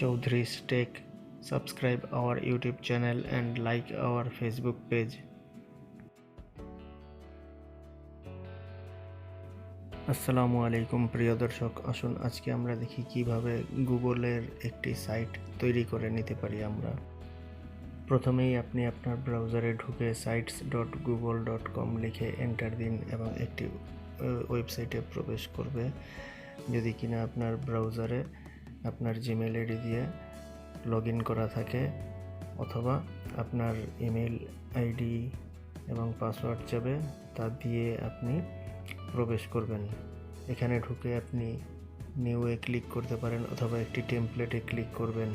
Chowdhree'S Tech. Subscribe our YouTube channel and like our Facebook page. আসসালামু আলাইকুম প্রিয় দর্শক, আসুন আজকে আমরা দেখি কিভাবে গুগলের একটি সাইট তৈরি করে নিতে পারি আমরা। প্রথমেই আপনি আপনার ব্রাউজারে ঢুকে sites.google.com লিখে এন্টার দিন এবং একটি ওয়েবসাইটে প্রবেশ করবে। যদি কিনা আপনার ব্রাউজারে আপনার জিমেল আইডি দিয়ে লগ ইন করা থাকে অথবা আপনার ইমেল আইডি এবং পাসওয়ার্ড যাবে তা দিয়ে আপনি প্রবেশ করবেন। এখানে ঢুকে আপনি নিউয়ে ক্লিক করতে পারেন অথবা একটি টেমপ্লেটে ক্লিক করবেন।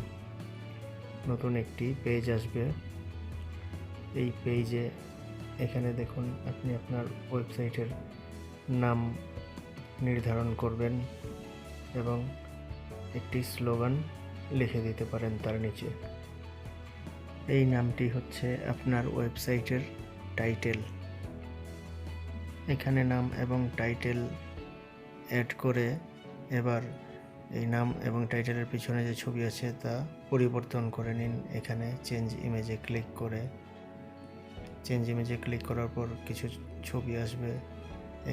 নতুন একটি পেজ আসবে। এই পেজে এখানে দেখুন আপনি আপনার ওয়েবসাইটের নাম নির্ধারণ করবেন এবং একটি স্লোগান লিখে দিতে পারেন তার নিচে। এই নামটি হচ্ছে আপনার ওয়েবসাইটের টাইটেল। এখানে নাম এবং টাইটেল অ্যাড করে এবার এই নাম এবং টাইটেলের পিছনে যে ছবি আছে তা পরিবর্তন করে নিন। এখানে চেঞ্জ ইমেজে ক্লিক করে ক্লিক করার পর কিছু ছবি আসবে।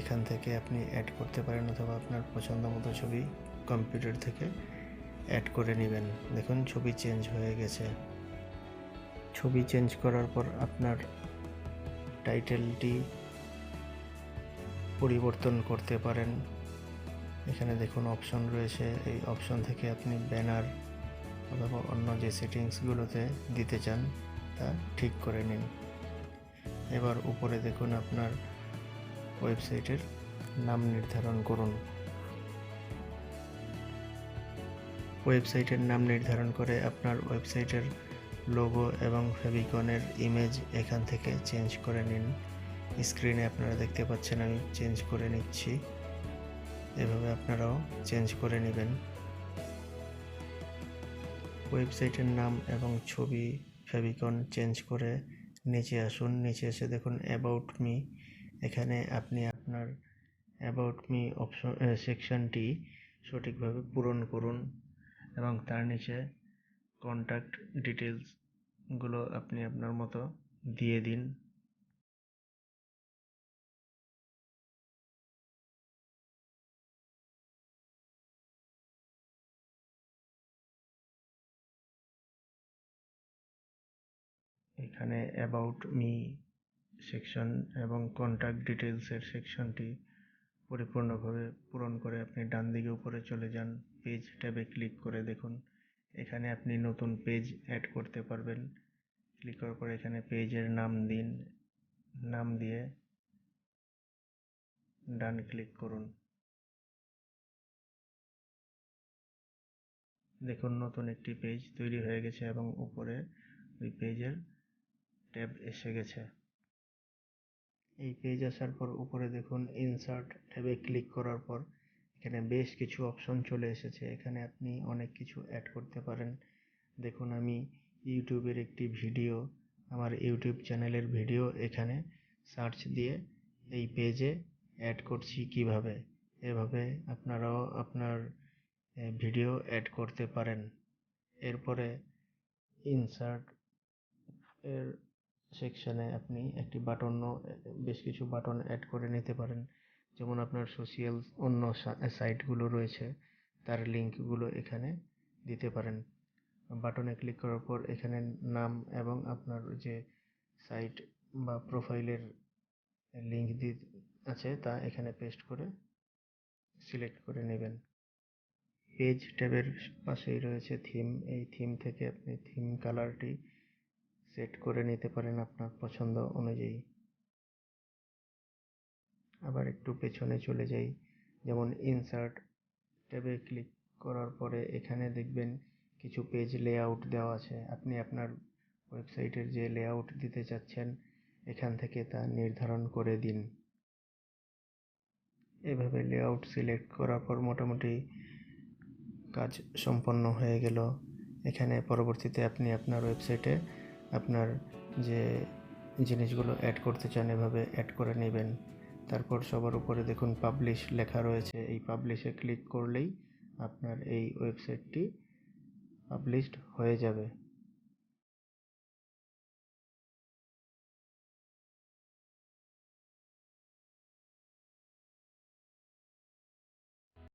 এখান থেকে আপনি অ্যাড করতে পারেন অথবা আপনার পছন্দ মতো ছবি কম্পিউটার থেকে অ্যাড করে নেবেন। দেখুন ছবি চেঞ্জ হয়ে গেছে। ছবি চেঞ্জ করার পর আপনার টাইটেলটি পরিবর্তন করতে পারেন। এখানে দেখুন অপশন রয়েছে, এই অপশন থেকে আপনি ব্যানার অথবা অন্য যে সেটিংসগুলোতে দিতে চান তা ঠিক করে নিন। এবার উপরে দেখুন আপনার ওয়েবসাইটের নাম নির্ধারণ করুন। ওয়েবসাইটের নাম নির্ধারণ করে আপনার ওয়েবসাইটের লোগো এবং ফেভিকনের ইমেজ এখান থেকে চেঞ্জ করে নিন। স্ক্রিনে আপনারা দেখতে পাচ্ছেন আমি চেঞ্জ করে নিচ্ছি। এভাবে আপনারাও চেঞ্জ করে নেবেন। ওয়েবসাইটের নাম এবং ছবি ফেভিকন চেঞ্জ করে নিচে আসুন। নিচে এসে দেখুন অ্যাবাউট মি। এখানে আপনি আপনার অ্যাবাউট মি অপশন সেকশনটি সঠিকভাবে পূরণ করুন এবং তার নিচে কন্ট্যাক্ট ডিটেলসগুলো আপনি আপনার মতো দিয়ে দিন। এখানে অ্যাবাউট মি সেকশন এবং কন্ট্যাক্ট ডিটেলসের সেকশনটি পরিপূর্ণভাবে পূরণ করে আপনি ডান দিকে উপরে চলে যান। পেজ ট্যাবে ক্লিক করে দেখুন এখানে আপনি নতুন পেজ অ্যাড করতে পারবেন। ক্লিক করার পর এখানে পেজের নাম দিন। নাম দিয়ে ডান ক্লিক করুন। দেখুন নতুন একটি পেজ তৈরি হয়ে গেছে এবং উপরে ওই পেজের ট্যাব এসে গেছে। এই পেজ আসার পর উপরে দেখুন ইনসার্ট ট্যাবে ক্লিক করার পর এখানে বেশ কিছু অপশন চলে এসেছে। এখানে আপনি অনেক কিছু অ্যাড করতে পারেন। দেখুন আমি ইউটিউবের একটি ভিডিও, আমার ইউটিউব চ্যানেলের ভিডিও এখানে সার্চ দিয়ে এই পেজে অ্যাড করছি কিভাবে। এভাবে আপনারাও আপনার ভিডিও অ্যাড করতে পারেন। এরপরে ইনসার্ট এর সেকশনে আপনি একটি বাটনও বেশ কিছু বাটন অ্যাড করে নিতে পারেন। যেমন আপনার সোশ্যাল অন্য সাইটগুলো রয়েছে তার লিঙ্কগুলো এখানে দিতে পারেন। বাটনে ক্লিক করার পর এখানে নাম এবং আপনার যে সাইট বা প্রোফাইলের লিঙ্ক আছে তা এখানে পেস্ট করে সিলেক্ট করে নেবেন। পেজ ট্যাবের পাশেই রয়েছে থিম। এই থিম থেকে আপনি থিম কালারটি সেট করে নিতে পারেন আপনার পছন্দ অনুযায়ী। আবার একটু পেছনে চলে যাই। যেমন ইনসার্ট ট্যাবে ক্লিক করার পরে এখানে দেখবেন কিছু পেজ লেআউট দেওয়া আছে। আপনি আপনার ওয়েবসাইটের যে লেআউট দিতে চাচ্ছেন এখান থেকে তা নির্ধারণ করে দিন। এভাবে লেআউট সিলেক্ট করার পর মোটামুটি কাজ সম্পন্ন হয়ে গেল। এখানে পরবর্তীতে আপনি আপনার ওয়েবসাইটে আপনার যে জিনিসগুলো অ্যাড করতে চান এভাবে অ্যাড করে নেবেন। তারপর সবার উপরে দেখুন পাবলিশ লেখা রয়েছে। এই পাবলিশে ক্লিক করলেই আপনার এই ওয়েবসাইটটি পাবলিশড হয়ে যাবে।